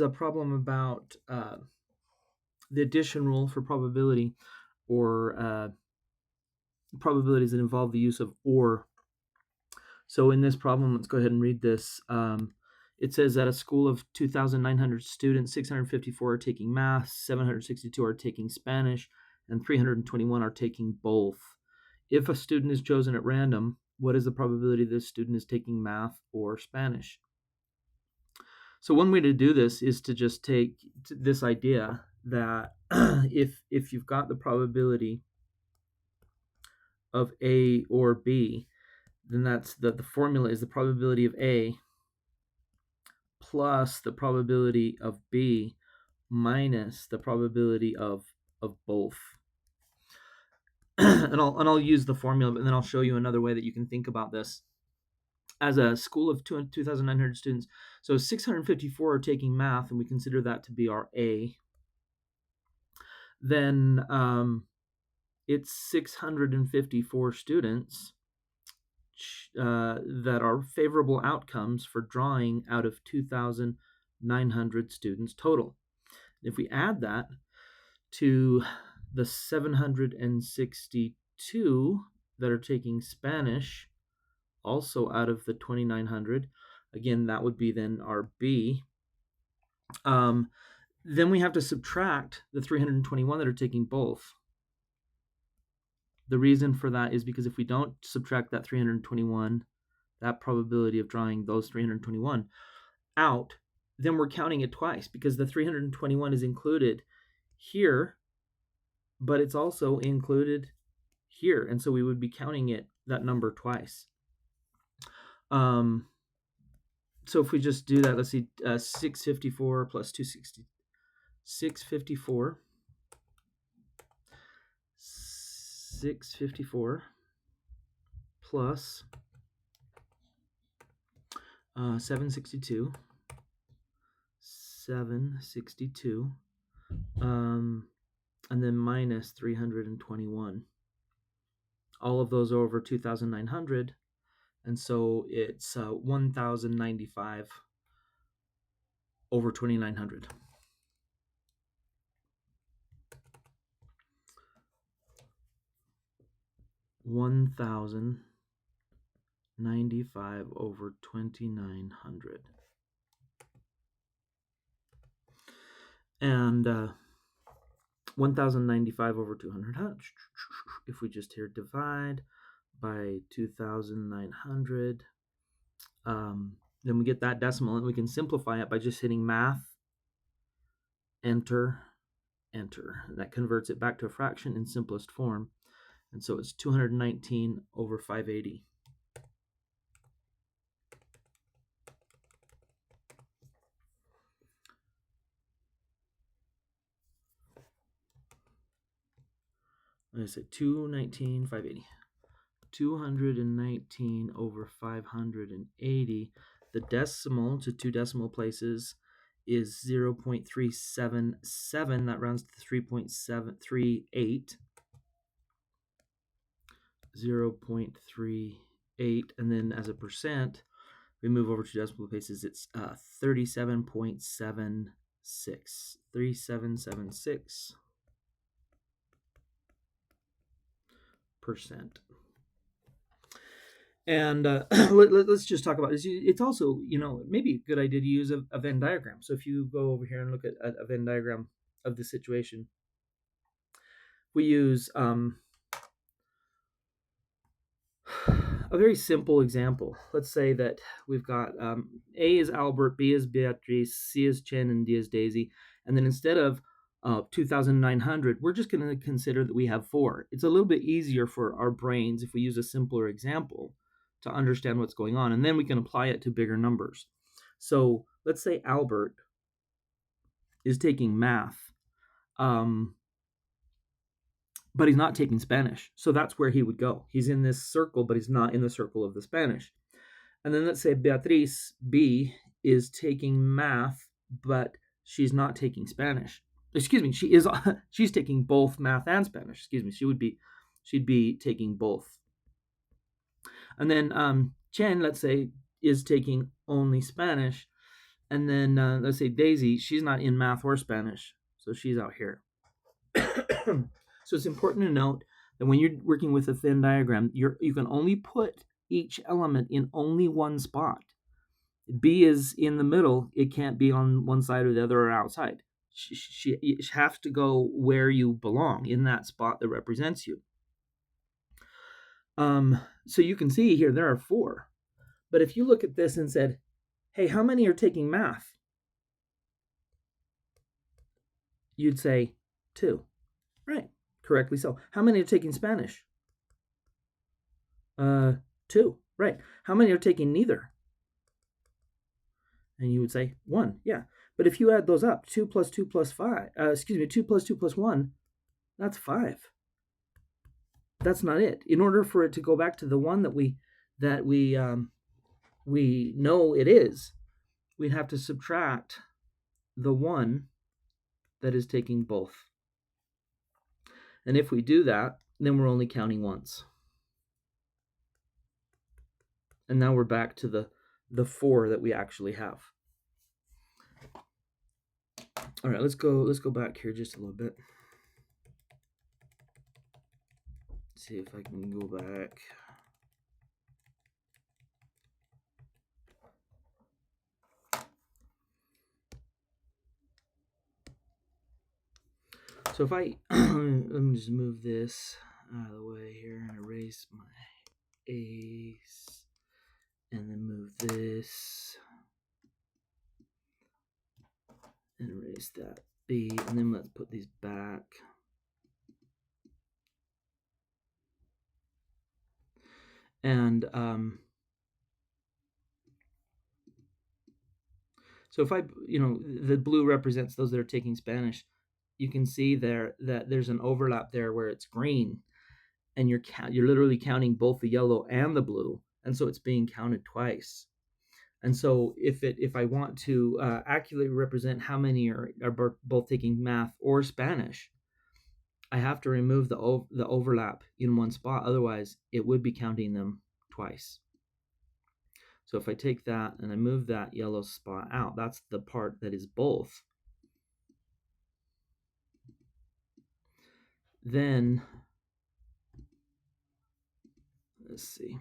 A problem about the addition rule for probability, or probabilities that involve the use of or. So in this problem, let's go ahead and read this. It says at a school of 2,900 students, 654 are taking math, 762 are taking Spanish, and 321 are taking both. If a student is chosen at random, what is the probability this student is taking math or Spanish? So one way to do this is to just take this idea that if you've got the probability of A or B, then that's the formula is the probability of A plus the probability of B minus the probability of both. and I'll use the formula, but then I'll show you another way that you can think about this. As a school of 2,900 students, so 654 are taking math, and we consider that to be our A. Then it's 654 students that are favorable outcomes for drawing out of 2,900 students total. If we add that to the 762 that are taking Spanish, also out of the 2,900, again, that would be then our B. Then we have to subtract the 321 that are taking both. The reason for that is because if we don't subtract that 321, that probability of drawing those 321 out, then we're counting it twice, because the 321 is included here, but it's also included here. And so we would be counting that number twice. So if we just do that, let's see, 654 plus 260, 654 plus 762, and then minus 321. All of those are over 2,900, and so it's 1,095 over 2,900. $1,095 over 2,900. And 1,095 over 200. If we just here divide by 2,900, then we get that decimal, and we can simplify it by just hitting math, enter, enter. That converts it back to a fraction in simplest form. And so it's 219 over 580. I said 219, 580. 219 over 580. The decimal to two decimal places is 0.377. That rounds to 3.738. 0.38, and then as a percent, we move over to decimal places, it's 37.76. 3776%. And let's just talk about this. It's also, maybe a good idea to use a Venn diagram. So if you go over here and look at a Venn diagram of the situation, we use a very simple example. Let's say that we've got A is Albert, B is Beatrice, C is Chen, and D is Daisy. And then instead of 2,900, we're just going to consider that we have 4. It's a little bit easier for our brains if we use a simpler example to understand what's going on. And then we can apply it to bigger numbers. So let's say Albert is taking math, but he's not taking Spanish. So that's where he would go. He's in this circle, but he's not in the circle of the Spanish. And then let's say Beatrice, B, is taking math, but she's not taking Spanish. Excuse me, she's taking both math and Spanish. Excuse me, she'd be taking both. And then Chen, let's say, is taking only Spanish, And then let's say Daisy, she's not in math or Spanish, so she's out here. So it's important to note that when you're working with a Venn diagram, you can only put each element in only one spot. B is in the middle. It can't be on one side or the other or outside. She has to go where you belong, in that spot that represents you. So you can see here there are 4. But if you look at this and said, hey, how many are taking math? You'd say 2. Right, correctly so. How many are taking Spanish? 2. Right. How many are taking neither? And you would say 1. Yeah. But if you add those up, 2 plus 2 plus 5, 2 plus 2 plus 1, that's 5. That's not it. In order for it to go back to the one that we know it is, we'd have to subtract the 1 that is taking both. And if we do that, then we're only counting once. And now we're back to the 4 that we actually have. All right, let's go back here just a little bit. See if I can go back. So if I let me just move this out of the way here and erase my A's, and then move this and erase that B, and then let's put these back. And so if I, the blue represents those that are taking Spanish. You can see there that there's an overlap there where it's green, and you're literally counting both the yellow and the blue, and so it's being counted twice. And so if I want to accurately represent how many are both taking math or Spanish, I have to remove the overlap in one spot. Otherwise, it would be counting them twice. So if I take that and I move that yellow spot out, that's the part that is both. Then, let's see.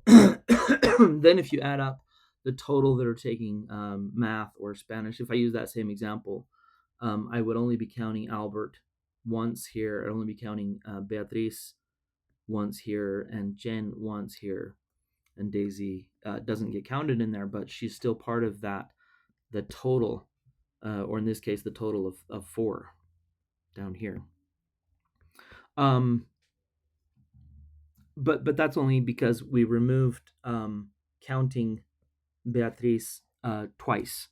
Then if you add up the total that are taking math or Spanish, if I use that same example, I would only be counting Albert once here. I'd only be counting Beatriz once here, and Jen once here, and Daisy doesn't get counted in there, but she's still part of the total, or in this case, the total of 4 down here. But that's only because we removed counting Beatriz twice.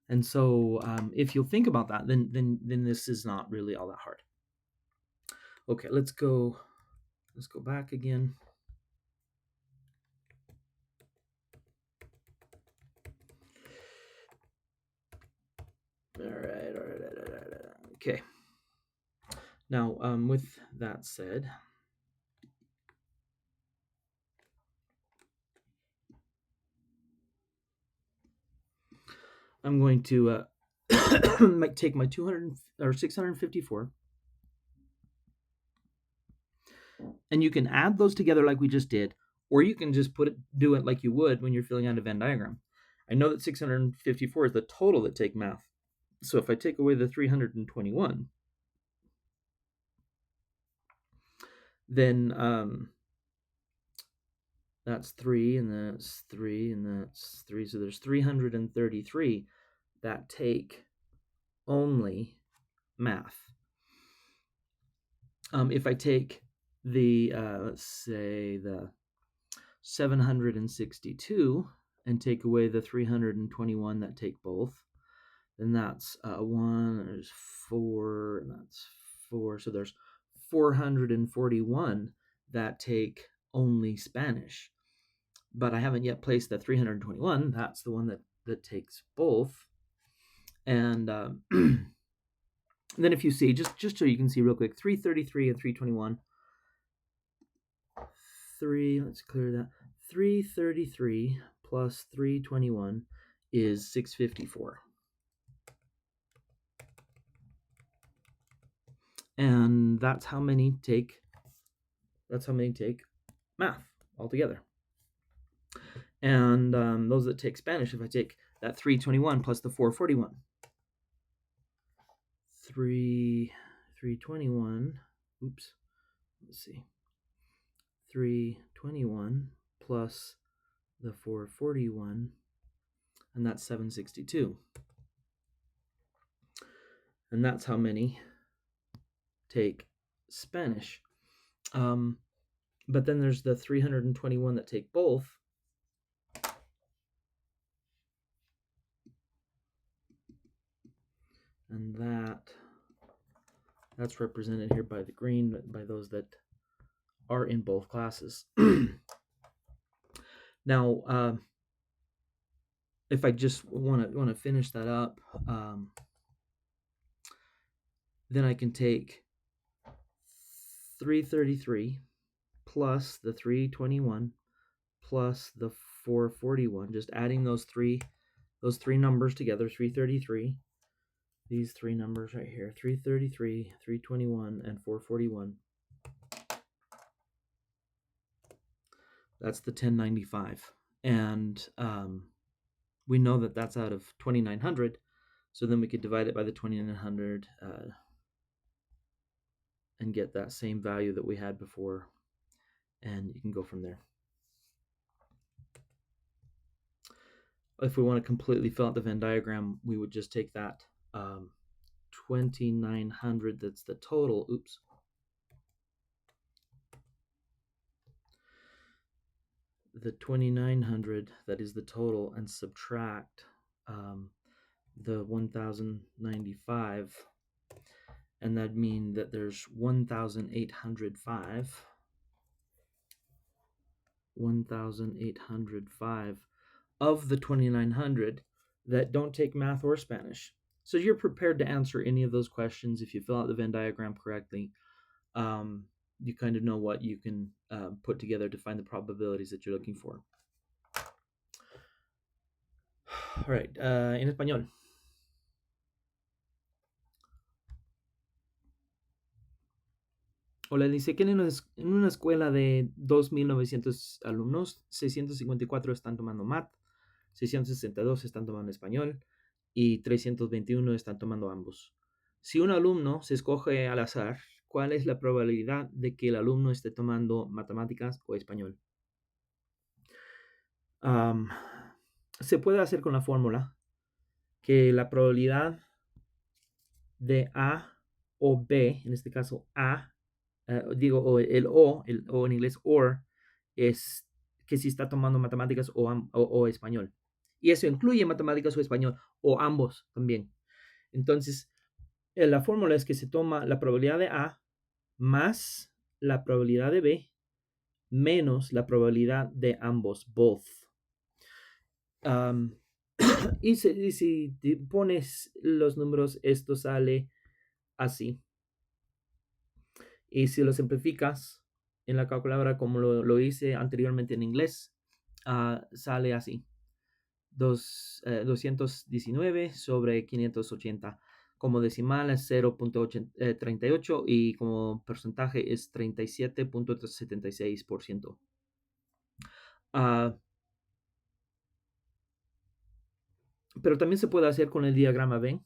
And so if you'll think about that, then this is not really all that hard. Okay, let's go back again. All right. Okay. Now, with that said, I'm going to take my 654, and you can add those together like we just did, or you can just do it like you would when you're filling out a Venn diagram. I know that 654 is the total that take math. So if I take away the 321, then that's 3, and that's 3, and that's 3. So there's 333 that take only math. If I take the, let's say, the 762 and take away the 321 that take both, then that's 1, there's 4, and that's 4. So there's 441 that take only Spanish. But I haven't yet placed the 321. That's the one that takes both. And then if you see, just so you can see real quick, 333 and 321, let's clear that. 333 plus 321 is 654. And that's how many take math altogether. And those that take Spanish, if I take that 321 plus the 441, 321, oops, let's see, 321 plus the 441, and that's 762. And that's how many take Spanish. But then there's the 321 that take both. And that's represented here by the green, by those that are in both classes. Now, if I just want to finish that up, then I can take 333 plus the 321 plus the 441, just adding those three numbers together, 333, these three numbers right here, 333, 321, and 441. That's the 1095. And we know that that's out of 2900, so then we could divide it by the 2900 and get that same value that we had before, and you can go from there. If we want to completely fill out the Venn diagram, we would just take that 2900, that's the total, the 2900, that is the total, and subtract the 1095, and that'd mean that there's 1805 of the 2900 that don't take math or Spanish. So you're prepared to answer any of those questions if you fill out the Venn diagram correctly. You kind of know what you can put together to find the probabilities that you're looking for. All right, en español. Hola, dice que en una escuela de 2.900 alumnos, 654 están tomando math, 662 están tomando español y 321 están tomando ambos. Si un alumno se escoge al azar, ¿cuál es la probabilidad de que el alumno esté tomando matemáticas o español? Se puede hacer con la fórmula que la probabilidad de A o B, en este caso A, o el O en inglés, or, es que si está tomando matemáticas o español. Y eso incluye matemáticas o español, o ambos también. Entonces, la fórmula es que se toma la probabilidad de A más la probabilidad de B menos la probabilidad de ambos, both. Y si pones los números, esto sale así. Y si lo simplificas en la calculadora como lo hice anteriormente en inglés, sale así. 219 sobre 580. Como decimal es 0.38 y como porcentaje es 37.76%. Pero también se puede hacer con el diagrama Venn.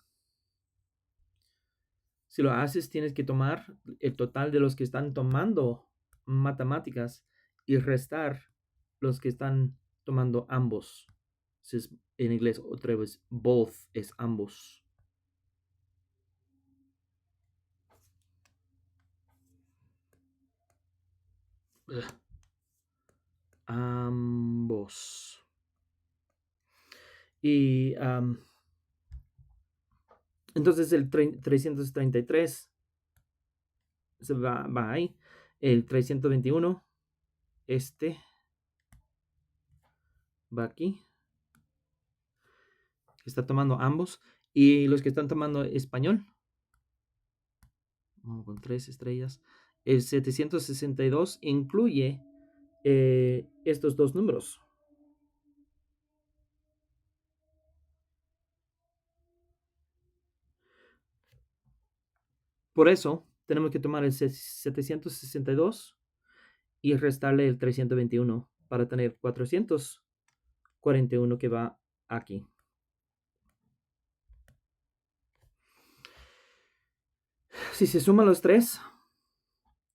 Si lo haces, tienes que tomar el total de los que están tomando matemáticas y restar los que están tomando ambos. En inglés, otra vez, both es ambos. Ambos. Y entonces el 333 se va ahí. El 321, va aquí. Está tomando ambos. Y los que están tomando español, vamos con 3 estrellas. El 762 incluye estos dos números. Por eso tenemos que tomar el 762 y restarle el 321 para tener 441 que va aquí. Si se suman los tres,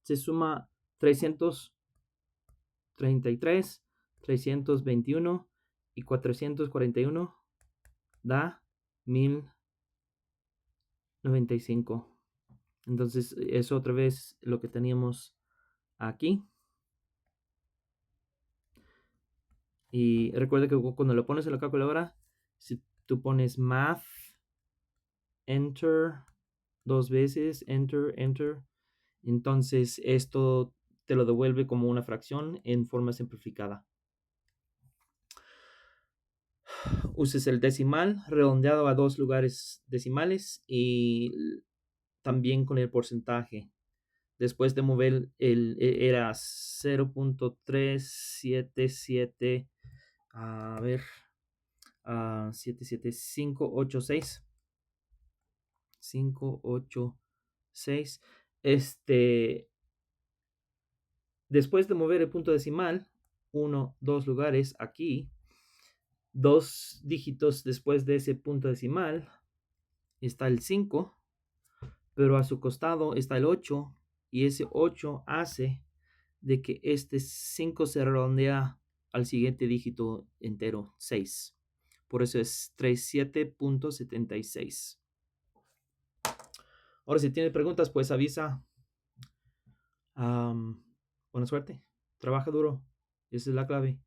se suma 333, 321 y 441 da 1095. Entonces, es otra vez lo que teníamos aquí. Y recuerda que cuando lo pones en la calculadora, si tú pones math, enter, dos veces, enter, enter, entonces esto te lo devuelve como una fracción en forma simplificada. Uses el decimal redondeado a dos lugares decimales y también con el porcentaje. Después de mover era 0.377, a ver, 77586. 586. Después de mover el punto decimal, dos lugares aquí, dos dígitos después de ese punto decimal, está el 5, pero a su costado está el 8, y ese 8 hace de que este 5 se redondea al siguiente dígito entero, 6. Por eso es 37.76. Ahora, si tiene preguntas, pues avisa. Buena suerte. Trabaja duro. Esa es la clave.